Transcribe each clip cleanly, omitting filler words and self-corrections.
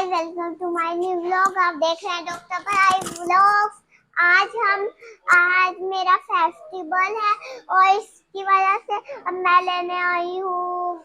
Guys, welcome to my new vlog. आप देख रहे हैं डॉक्टर भाई व्लॉग्स। आज मेरा फेस्टिवल है और इसकी वजह से अब मैं लेने आई हूँ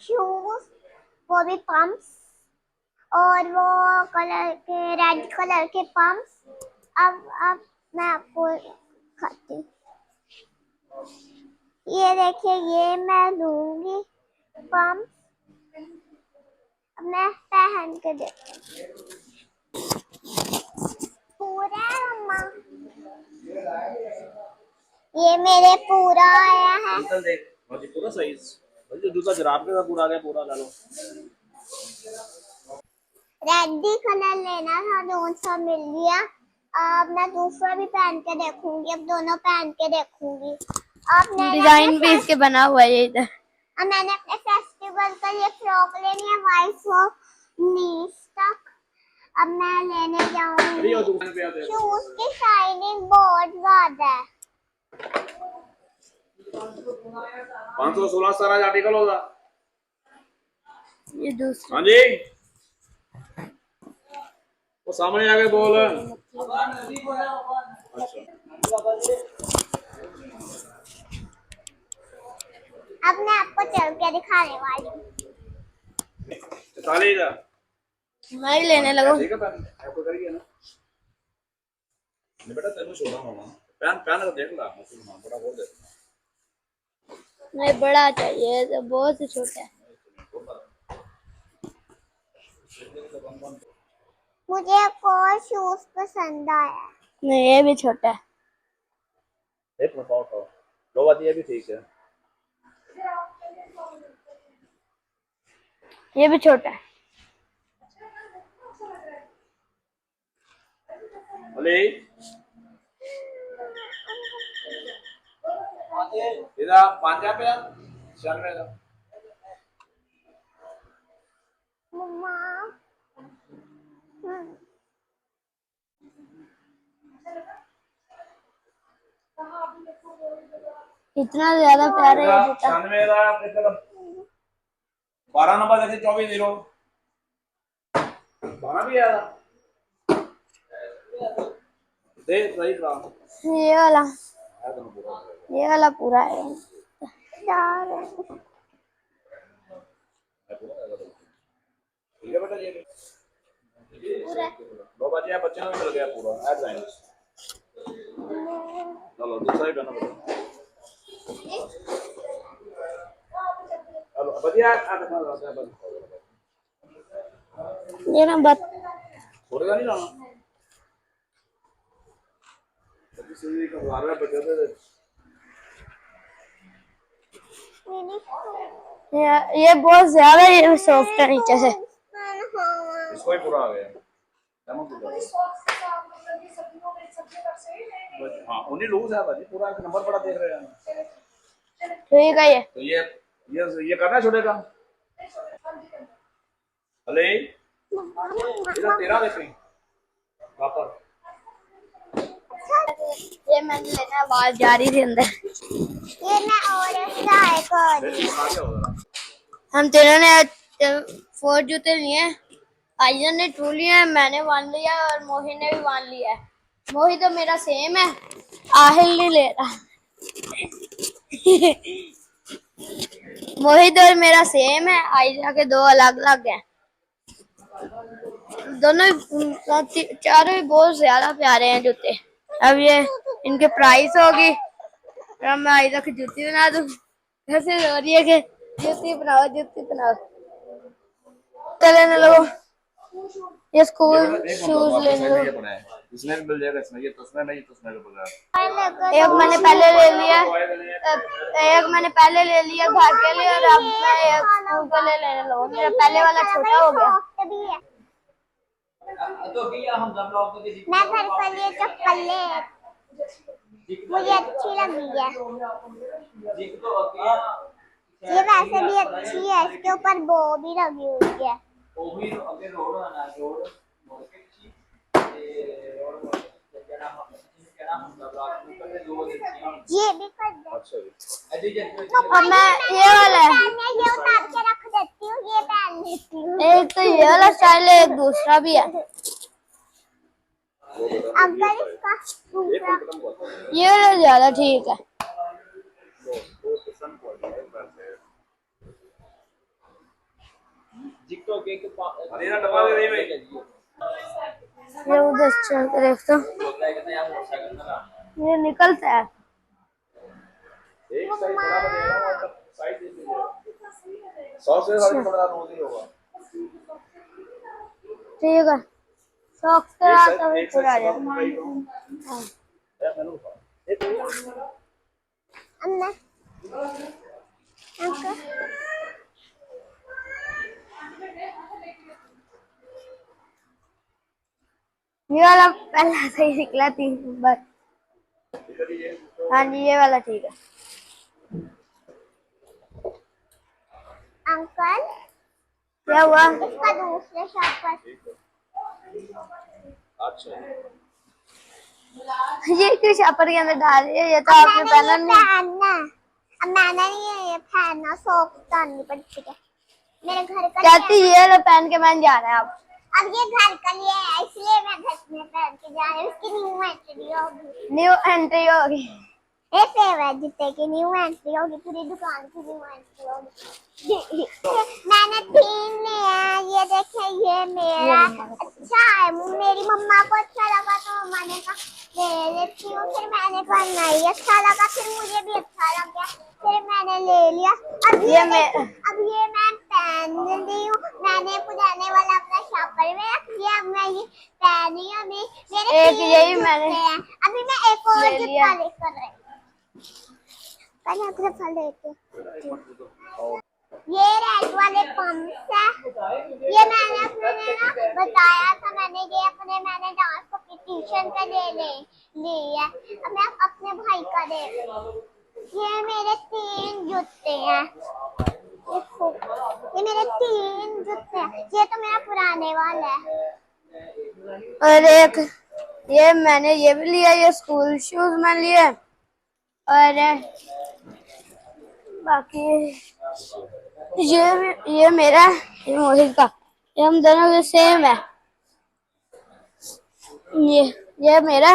शूज, वो भी पम्प्स, और वो कलर के रेड कलर के पम्प्स। अब मैं आपको खाती, ये देखिए, ये मैं लूंगी पम्प। मैं पहन के देखती पूरा मम्मा, ये मेरे पूरा आया है। अंकल देख भाई पूरा साइज भाई, जो जूता जराब के साथ पूरा आ गया, पूरा डालो। रेड कलर लेना था, दोनों सा मिल गया। अब मैं दूसरा भी पहन के देखूंगी, अब दोनों पहन के देखूंगी। अब डिजाइन भी इसके बना हुआ है इधर। अब मैंने अपने फेस्टिवल का ये फ्रॉक लेनी है, वाइट फ्रॉक नीस तक। अब मैं लेने जाऊंगी। शूज की शाइनिंग बहुत ज्यादा है। 516 सारा आर्टिकल होगा ये दूसरा। हाँ जी, वो सामने आके बोल। अच्छा, अब मैं आपको चल के दिखाने वाली हूँ। मैं ही लेने लगूं। ठीक है, आपको करिए ना। नहीं बेटा, तेरे को छोड़ा मामा पहन पहन कर देख ला, मुझे बड़ा बोल दे। नहीं, बड़ा चाहिए, तो बहुत ही छोटा है। मुझे एक और शूज पसंद आया। नहीं, ये भी छोटा है। एक मिनट और लो, बात ये भी ठीक है। ये भी छोटा है। अली इधर 5 पे 96 मम्मा, इतना ज्यादा प्यारा है जूता। 96 12 नंबर देखिए, 24 12 भी आया दे सही काम। ये वाला पूरा है। ठीक है बेटा, ये दो बजे बच्चे को मिल गया पूरा ऐड लाइन। चलो दूसरा ही करना बेटा। चलो बढ़िया आ दिखा रहा है बस। ये ना बस थोड़े का नहीं लाना, किसी का बारह बजे दे। ये बहुत ज्यादा ये सॉफ्ट है नीचे से। इसको ही पूरा आ गया। हाँ, उन्हीं लूज है भाजी, पूरा नंबर बड़ा देख रहे हैं। ठीक है। तो ये करना छोटे काम। अले इधर 13 देखें वापस। ये मैंने लेना, आवाज जा रही थी अंदर। ये मैं और ट्राई कर रही हूँ। हम तीनों ने 4 जूते लिए। आयन ने 2 लिया है, मैंने 1 लिया और मोहित ने भी 1 लिया है। मोहित तो मेरा सेम है, आहिल नहीं ले रहा। मोहित और मेरा सेम है, आयशा के 2 अलग अलग हैं। दोनों चारों ही बहुत ज्यादा प्यारे हैं जूते। अब ये इनके प्राइस होगी, अब मैं आयशा की जूती बना दूं। ऐसे हो रही है कि जूती बनाओ, जूती बनाओ। लेने लगो, ये स्कूल शूज लेने लगो। इसमें भी मिल जाएगा, इसमें ये तो उसमें नहीं, तो उसमें भी बोल रहा एक मैंने पहले ले लिया, एक मैंने पहले ले लिया घर के लिए, और अब मैं एक स्कूल के लिए लेने लगूं। मेरा पहले वाला छोटा हो गया। मैं घर पर ये चप्पल ले, मुझे अच्छी लगी है। ये वैसे भी अच्छी है, इसके ऊपर बो भी लगी हुई है। ये भी कर दे। अच्छा अब मैं ये वाला है, ये उतार के रख देती लेती हूँ, ये पहन लेती हूँ। एक तो ये वाला स्टाइल है, एक दूसरा भी है। अंकल इसका दूसरा ये वाला ज्यादा ठीक है। मेरा डब्बा दे दे भाई। ये उधर चल के देखता हूँ, ये निकलता है। एक साइज बड़ा बनेगा और साइज दे दीजिए। 100 से ज्यादा बड़ा रोज ही होगा। ठीक है, सॉक्स करा तो भी एक पूरा आ साइज जाएगा। हाँ। अन्ना अंकल ये वाला पहला सही निकला 3 नंबर। हाँ जी, ये वाला ठीक है। अंकल क्या हुआ? इसका दूसरे शॉप पर अच्छा ये क्यों शापर के अंदर डाल रही है? ये तो आपने पहना नहीं। पहनना अब मैंने नहीं ये पहनना, सॉक्स पहननी पड़ती है। मेरे घर का कहती ये वाला पहन के मैंने जाना है अब। अब ये घर का लिए है, इसलिए मैं घर में पहन के जा रही हूँ। उसकी न्यू एंट्री होगी, न्यू एंट्री होगी। ऐसे है जूते की न्यू एंट्री होगी, पूरी दुकान की न्यू एंट्री होगी। मैंने 3 लिए हैं, ये देखे ये मेरा अच्छा है। मेरी मम्मा को अच्छा लगा तो मम्मा ने कहा ले लेती हूँ, फिर मैंने कहा नहीं अच्छा लगा, फिर मुझे भी अच्छा लग गया, फिर मैंने ले लिया। अब ये मैं पहन रही हूँ, मैंने पुराने वाला अपना शॉपर में रख दिया, अब मैं ये पहनी हूँ। अभी मेरे एक 3 यही जूते मैंने हैं, अभी मैं एक और ले लिया। जूता लेकर रही हूँ। पहले अपने फल लेते। ये रेड वाले पम्प्स है, ये मैंने अपने ना बताया था, मैंने डांस कंपटीशन का ले है। अब मैं अपने भाई का दे रही हूँ। ये मेरे 3 जूते हैं, देखो ये मेरे 3 जूते हैं। ये तो मेरा पुराने वाला है। और एक ये मैंने ये भी लिया, ये स्कूल शूज मैंने लिए। और बाकी ये मेरा है, ये मोहित का। ये हम दोनों के सेम है। ये मेरा,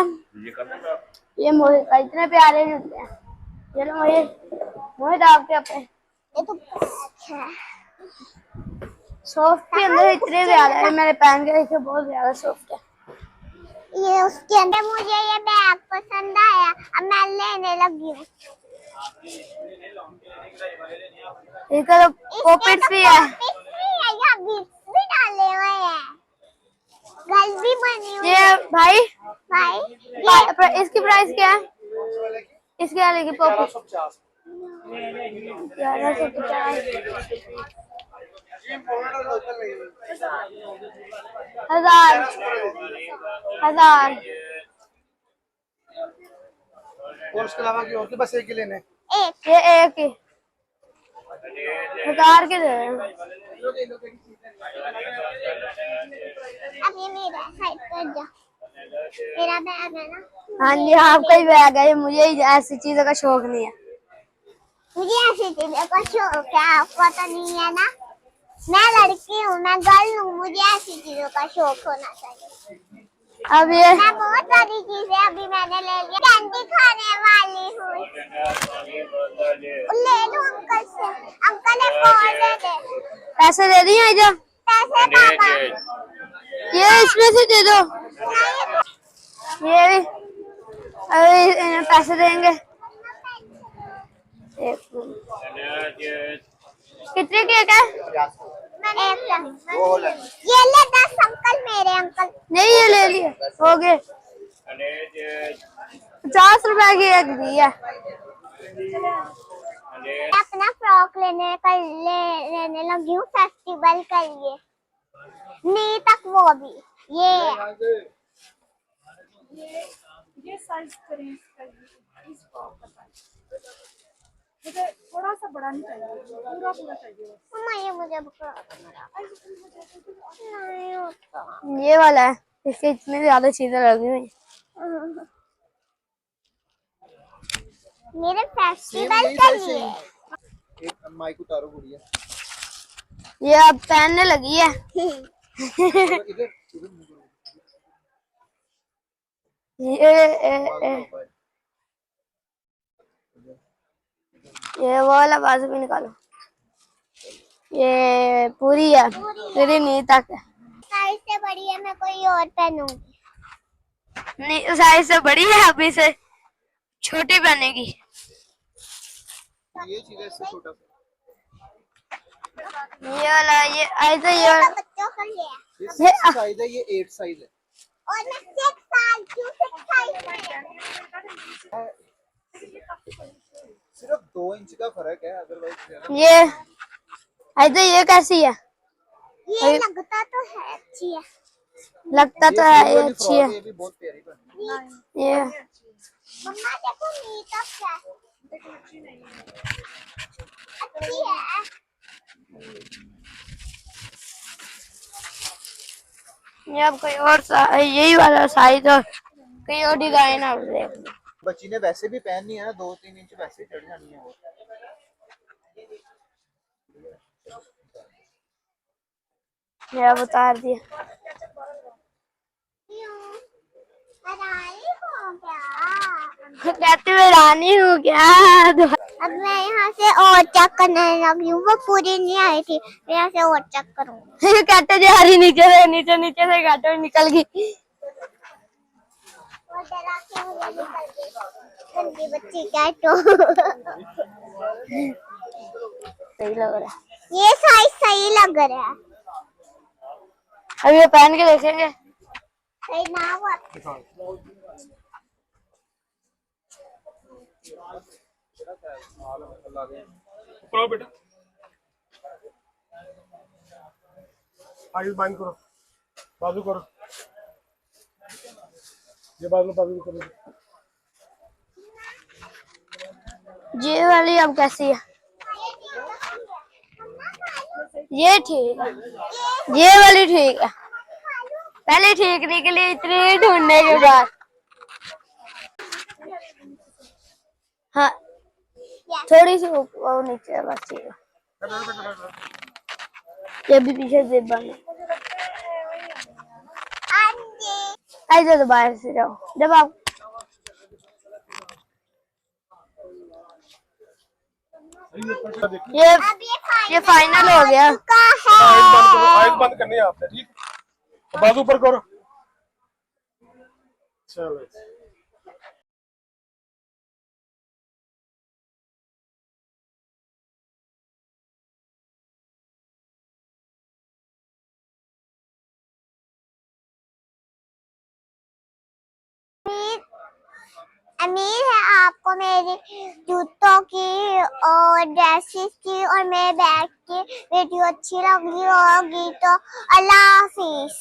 ये मोहित का। इतने प्यारे जूते हैं। चलो मोहित आपके अपने। ये तो ब्लैक है। सॉफ्ट के अंदर इतने ज्यादा है, मैंने पहन के देखे, बहुत ज्यादा सॉफ्ट है। ये उसके अंदर मुझे ये बैग पसंद आया, अब मैं लेने लगी हूँ। इसका तो पॉकेट्स भी है। यहाँ बीट्स भी डाले हुए हैं, गल भी बनी हुई ये है। भाई भाई इसकी प्राइस क्या है? इसके वाले की पॉकेट 1150। 1000 और उसके अलावा की और की बस एक ही लेने एक ये एक ही 1000 के दे रहे हैं। अब ये मेरा साइड कर जा, मेरा बैग है ना। हाँ जी, आपका ही बैग है। मुझे ऐसी चीजों का शौक नहीं है। मुझे ऐसी चीजों का शौक है, आपको तो नहीं है ना। मैं लड़की हूँ, मैं गर्ल हूँ, मुझे ऐसी चीजों का शौक होना चाहिए। अब ये मैं बहुत सारी चीजें अभी मैंने ले लिया, कैंडी खाने वाली हूँ। ले लो अंकल से, अंकल एक और दे दे। पैसे दे दिए आइजा? पैसे पापा ये इसमें से दे दो। ये भी अभी इन्हें पैसे देंगे। एक मिनट। कितने केक है? ये ले 10 अंकल, मेरे अंकल। नहीं, ये ले लिए, हो गए। 50 रुपए की एक दी है। अपना फ्रॉक लेने लगी हूँ फेस्टिवल के लिए, नी तक वो भी। ये साइज करें इसका, इस फ्रॉक का साइज मुझे थोड़ा सा बड़ा नहीं चाहिए, पूरा पूरा चाहिए। मम्मा ये मुझे नहीं होता। ये वाला है, इसके इतने ज्यादा चीजें लगी हुई। मेरे फेस्टिवल के लिए एक माइक उतारो गुड़िया। ये अब पहनने लगी है। ये वो वाला बाजू भी निकालो। ये पूरी है, पूरी नी तक है। साइज से बड़ी है, मैं कोई और पहनूंगी। नहीं साइज से बड़ी है, अभी से छोटी बनेगी। ये चीज है इससे छोटा सा। ये वाला ये ऐसे ये तो बच्चों का ही है। ये 6 साइज है, ये 8 साइज है। और मैं 6 साल की 6 साइज में सिर्फ 2 इंच का फर्क है, अदरवाइज ये ऐसे ये कैसी है? ये लगता तो है अच्छी है। लगता तो है ये अच्छी है। ये भी बहुत प्यारी बनी। ये मम्मा देखो नीता क्या है। अच्छी है। ये अब कोई और यही वाला साइज और कोई और डिजाइन अब देख लो। बच्ची ने वैसे भी पहननी है ना, 2-3 इंच वैसे चढ़ जानी है वो। ये अब उतार दिया। रानी हो क्या? कहती मैं रानी हूँ क्या? अब मैं यहाँ से और चेक करने लगी हूँ, वो पूरी नहीं आई थी, मैं यहाँ से और चेक करूँगी। कहते जा रही नीचे से काटो निकल गई। वो डरा के मुझे निकल गई। गंदी बच्ची क्या तो। सही लग रहा है। ये साइज सही लग रहा है। अब ये पहन के देखेंगे। सही ना हुआ। ऊपर आओ बेटा, आगे बांध करो, बाजू करो, ये बाजू करो। ये वाली अब कैसी है? ये ठीक है, ये वाली ठीक है। पहले ठीक निकली इतनी ढूंढने के बाद। हाँ थोड़ी सी वो नीचे है, बस ठीक है। ये भी पीछे से बंद है। ऐसे तो बाहर से जाओ जब आप। ये फाइनल हो गया। आइज बंद करनी है आपने, ठीक है? बाजू ऊपर करो। चलो उम्मीद है आपको मेरी जूतों की और ड्रेसेस की और मेरे बैग की वीडियो अच्छी लगी होगी। तो अल्लाह हाफिज।